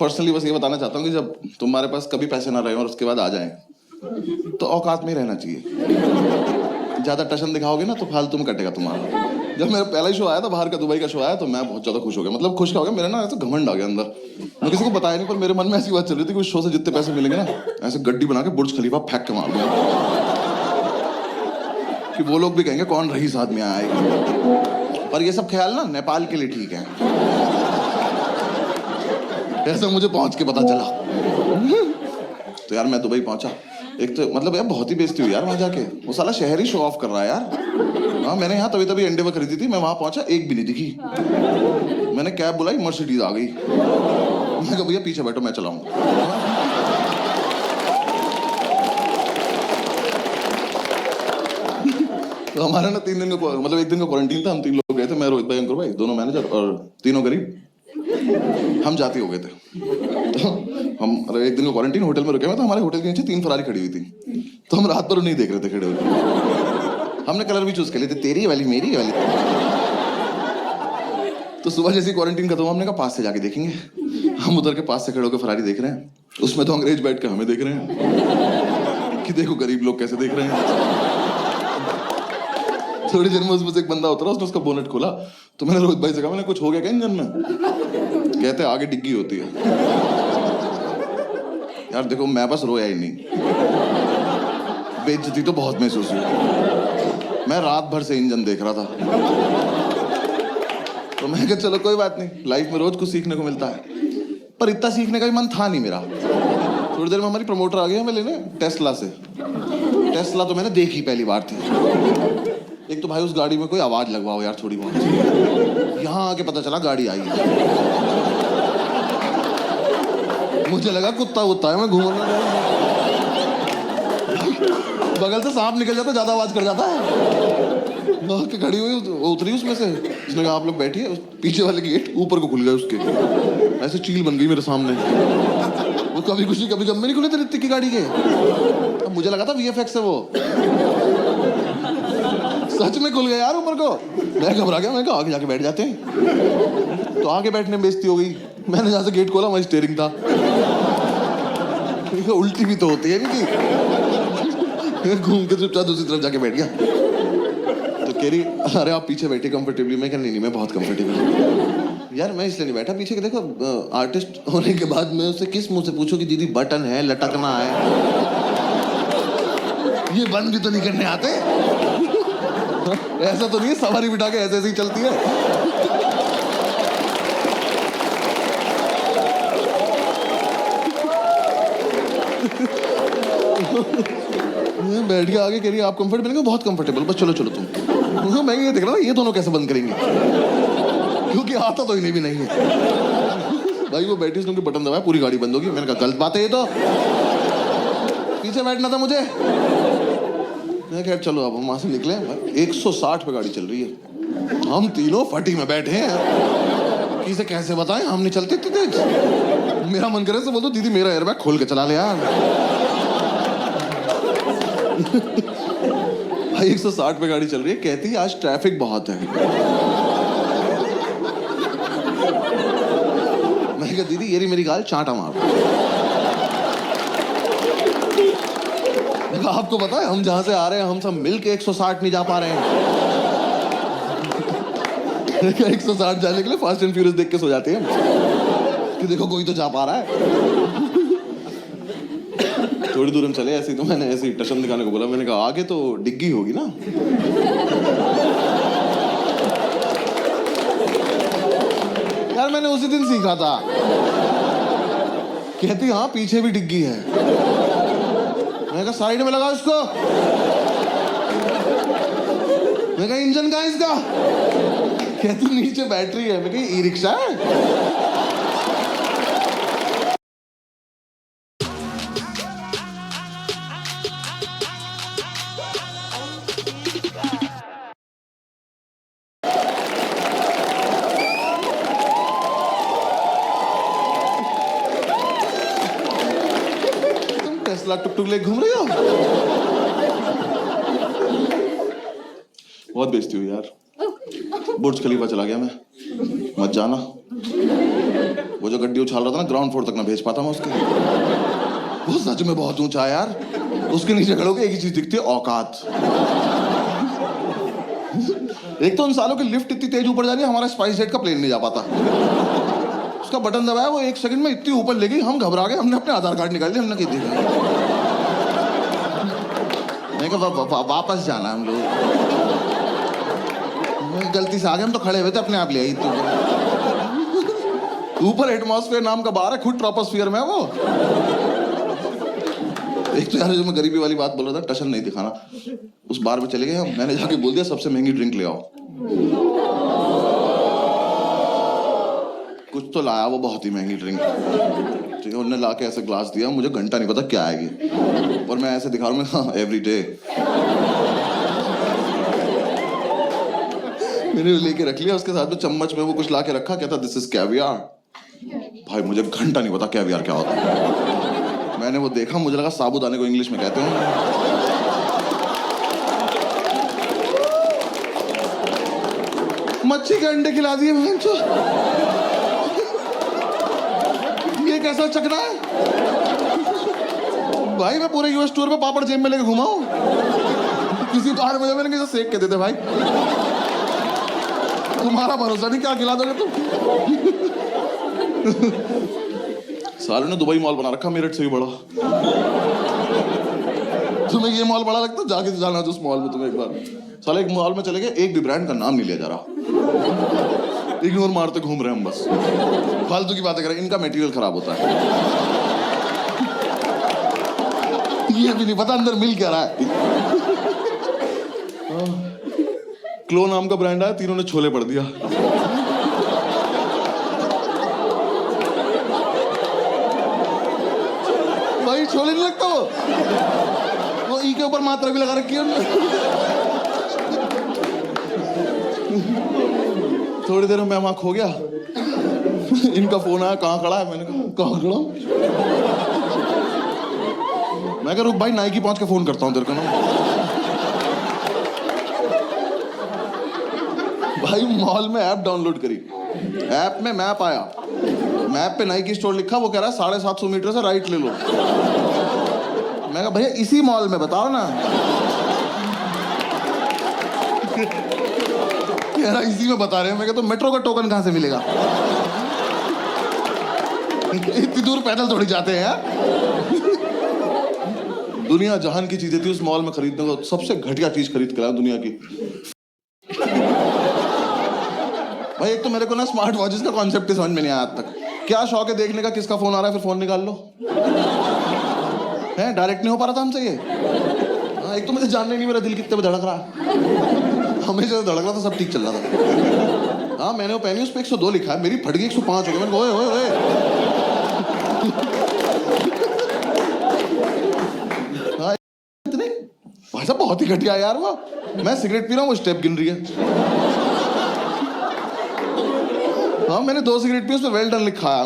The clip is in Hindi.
पर्सनली बस ये बताना चाहता हूँ कि जब तुम्हारे पास कभी पैसे ना रहे और उसके बाद आ जाएं तो औकात में ही रहना चाहिए। ज्यादा टशन दिखाओगे ना तो फालतू में कटेगा तुम्हारा। जब मेरा पहला शो आया था बाहर का, दुबई का शो आया, तो मैं बहुत ज्यादा खुश हो गया। मतलब खुश हो गया, मेरा ना ऐसा घमंड आ गया अंदर। मैं किसी को बताया नहीं, पर मेरे मन में ऐसी बात चल रही थी कि उस शो से जितने पैसे मिलेंगे ना, ऐसे गड्डी बना के बुर्ज खलीफा फेंक के मार दूंगा कि वो लोग भी कहेंगे कौन रईस आदमी आएगा। पर ये सब ख्याल ना नेपाल के लिए ठीक है। ऐसा मुझे पहुंच के पता चला। तो यार मैं दुबई पहुंचा, एक तो मतलब यार बहुत ही बेइज्जती हुई यार वहां जाके। वो साला शहर ही शो ऑफ कर रहा है यार। हाँ, मैंने यहाँ तभी एंडेवर खरीदी थी, मैं वहां पहुंचा, एक भी नहीं दिखी। मैंने कैब बुलाई, मर्सिडीज आ गई। मैं कहा भैया पीछे बैठो मैं चलाऊंगा। तो हमारा ना 3 दिन का मतलब 1 दिन का क्वारंटीन था। हम 3 लोग गए थे, मैं, रोहित भाई, अंकुर भाई, दोनों मैनेजर और तीनों गरीब। हम जाती हो गए थे। तो हम 1 दिन का क्वारंटीन होटल में रुके हुए, तो हमारे होटल के नीचे 3 फरारी खड़ी हुई थी। तो हम रात भर नहीं देख रहे थे खड़े हुए। हमने कलर भी चूज कर लिए थे, तेरी वाली मेरी वाली। तो सुबह जैसे क्वारंटीन खत्म, हमने कहा पास से जाके देखेंगे। हम उधर के पास से खड़े होकर फरारी देख रहे हैं। उसमें तो अंग्रेज बैठ के हमें देख रहे हैं कि देखो गरीब लोग कैसे देख रहे हैं। थोड़ी देर में उसमें से एक बंदा उतरा, उसने उसका बोनेट खोला। तो मैंने रोहित भाई से कहा, मैंने कुछ हो गया क्या इंजन में? कहते आगे डिग्गी होती है। यार देखो मैं बस रोया ही नहीं, बेइज्जती तो बहुत महसूस हुई। मैं रात भर से इंजन देख रहा था। तो मैं कहा चलो कोई बात नहीं, लाइफ में रोज कुछ सीखने को मिलता है। पर इतना सीखने का भी मन था नहीं मेरा। थोड़ी देर में हमारी प्रमोटर आ गई हमें लेने टेस्ला से। टेस्ला तो मैंने देखी पहली बार थी। एक तो भाई उस गाड़ी में कोई आवाज लगवाओ यार थोड़ी बहुत। यहाँ आके पता चला गाड़ी आई है। मुझे लगा कुत्ता है, मैं घूम रहा। बगल से सांप निकल जाता, ज्यादा आवाज कर जाता है। के खड़ी हुई, वो उतरी उसमें से। उसने कहा आप लोग बैठिए। पीछे वाले गेट ऊपर को खुल गए उसके, ऐसे चील बन गई मेरे सामने। वो कभी खुशी कभी गम में नहीं खुले थे ऋतिक की गाड़ी के। अब मुझे लगा था VFX है वो, सच में खुल गया यार ऊपर को। मैं घबरा गया, मैं कहा आगे जाके बैठ जाते हैं। तो आगे बैठने में बेइज्जती हो गई। मैंने जहाँ से गेट खोला वहीं स्टीयरिंग था। उल्टी भी तो होती है नहीं कि। घूम के चुपचाप दूसरी तरफ जाके बैठ गया। तो कह रही अरे आप पीछे बैठे कंफर्टेबली। मैं कहा नहीं मैं बहुत कंफर्टेबल। यार मैं इसलिए नहीं बैठा पीछे कि देखो आर्टिस्ट होने के बाद मैं उससे किस मुंह से पूछूं कि दीदी बटन है, लटकना है, ये बंद भी तो नहीं करने आते। ऐसा तो नहीं है सवारी बिठा के ऐसे ऐसे ही चलती है। बैठ गया आगे, कह रही आप कंफर्टेबल? मैंने कहा बहुत कंफर्टेबल, बस चलो चलो तुम। मैं ये देख रहा था ये दोनों कैसे बंद करेंगे, क्योंकि आता तो इन्हें भी नहीं है। भाई वो बैठी, उसने बटन दबाया, पूरी गाड़ी बंद होगी। मैंने कहा गलत बात है ये तो, पीछे बैठना था मुझे। मैं कहा चलो अब हम वहां से निकले। 160 पे गाड़ी चल रही है, हम तीनों फटी में बैठे हैं। किसे कैसे बताएं, हम नहीं चलते इतने तेज। मेरा मन करे तो बोल दो दीदी मेरा एयरबैग खोल के चला ले यार। भाई 160 पे गाड़ी चल रही है, कहती है आज ट्रैफिक बहुत है। मैंने कहा दीदी ये रही मेरी गाल, चांटा मार। आपको पता है हम जहां से आ रहे हैं हम सब मिलके 160 नहीं जा पा रहे हैं। 160 जाने के लिए फास्ट एंड फ्यूरियस देख के सो जाते हैं कि देखो कोई तो जा पा रहा है। थोड़ी दूर हम चले ऐसे, तो मैंने ऐसे टशन दिखाने को बोला। मैंने कहा आगे तो डिग्गी होगी ना। यार मैंने उसी दिन सीखा था। कहती हाँ पीछे भी डिग्गी है। मैंने कहा साइड में लगा इसको। मैंने कहा इंजन कहाँ है इसका? कहती नीचे बैटरी है। मैं कहा ई रिक्शा है। टेस्ला टुक टुक ले घूम रही हो। बहुत बेइज्जती हुई यार। बुर्ज खलीफा चला गया मैं, मत जाना। वो वो जो गड्डी उछाल रहा था ना, ग्राउंड फ्लोर तक ना भेज पाता मैं उसके। वो सच में बहुत ऊंचा है यार। उसके नीचे खड़े होकर एक ही चीज दिखती है, औकात। एक तो उन सालों की लिफ्ट इतनी तेज ऊपर जा रही है, हमारा स्पाइस जेट का प्लेन नहीं जा पाता। उसका बटन दबाया, वो 1 सेकंड में इतनी ऊपर ले गई, हम घबरा गए, हमने अपने आधार कार्ड निकाल लिया, हमने कही देखा। मैं कहा वापस जाना हम लोग, गलती से आ गए, हम तो खड़े हुए थे, अपने आप ले आई तू। ऊपर एटमॉस्फेयर नाम का बार है, खुद ट्रोपोस्फियर में है वो। एक तो यार जो मैं गरीबी वाली बात बोल रहा था, टशन नहीं दिखाना, उस बार में चले गए हम, मैंने जाके बोल दिया सबसे महंगी ड्रिंक ले आओ। कुछ तो लाया वो बहुत ही महंगी ड्रिंक, ठीक है। उन्होंने लाके ऐसे ग्लास दिया, मुझे घंटा नहीं पता क्या आएगी, और मैं ऐसे दिखा रहा हूँ, हाँ एवरी डे। मैंने लेके रख लिया, उसके साथ में चम्मच में वो कुछ लाके रखा, कहता दिस इज कैवियर। भाई मुझे घंटा नहीं पता कैवियर क्या होता है। मैंने वो देखा, मुझे लगा साबूदाने को इंग्लिश में कहते हैं। मच्छी के अंडे खिला दिए भैंचो। ये कैसा चखना है भाई। मैं पूरे यूएस टूर पे पापड़ जेब में लेके घुमा हूं। किसी बार में मैंने किसी सेक के देते भाई, तुम्हारा भरोसा नहीं क्या खिला दोगे तुम। सालों ने दुबई मॉल बना रखा, मेरठ से भी बड़ा। तुम्हें ये मॉल बड़ा लगता है, जाके जाना उस मॉल में तुम्हें एक बार। साले एक मॉल में चले गए, एक भी ब्रांड का नाम नहीं लिया जा रहा, इग्नोर मारते घूम रहे हम, बस फालतू की बातें कर रहे हैं। इनका मटेरियल खराब होता है, ये भी नहीं पता अंदर मिल क्या रहा है। क्लो नाम का ब्रांड आया, तीनों ने छोले पढ़ दिया। भाई छोले नहीं लगता वो ई के ऊपर मात्रा भी लगा रखी है उन्होंने। थोड़ी देर में मैं वहां खो गया, इनका फोन आया, कहाँ खड़ा है? मैंने कहा कहाँ खड़ा? मैं कह रुक भाई, नाइकी पहुंच के फोन करता हूँ तेरे को ना। भाई मॉल में ऐप डाउनलोड करी, ऐप में मैप आया, मैप पे नाइकी स्टोर लिखा, वो कह रहा है 750 मीटर से राइट ले लो। मैं कहा भैया इसी मॉल में बताओ ना। कह रहा इसी में बता रहे हैं। मैं कहता तो मेट्रो का टोकन कहाँ से मिलेगा? इतनी दूर पैदल थोड़ी जाते हैं यार। दुनिया जहान की चीजें थी उस मॉल में खरीदने को, सबसे घटिया चीज खरीद कर आया दुनिया की। भाई एक तो मेरे को ना स्मार्ट वॉचेस का कॉन्सेप्ट ही समझ में नहीं आया आज तक। क्या शौक है देखने का, किसका फोन आ रहा है, फिर फोन निकाल लो। है डायरेक्ट नहीं हो पा रहा था हमसे ये। हाँ, एक तो मुझे जानना ही नहीं मेरा दिल कितने पे धड़क रहा है। हमेशा धड़क रहा था, सब ठीक चल रहा था। हाँ मैंने वो पहनी, उस पर 102 लिखा है, मेरी फट गई 105 हो गई। मैंने ओए ओए ओए इतने भाई साहब बहुत ही घटिया यार वो। मैं सिगरेट पी रहा हूँ, वो स्टेप गिन रही है। हाँ मैंने 2 सिगरेट पी, उस पर वेल डन लिखा है।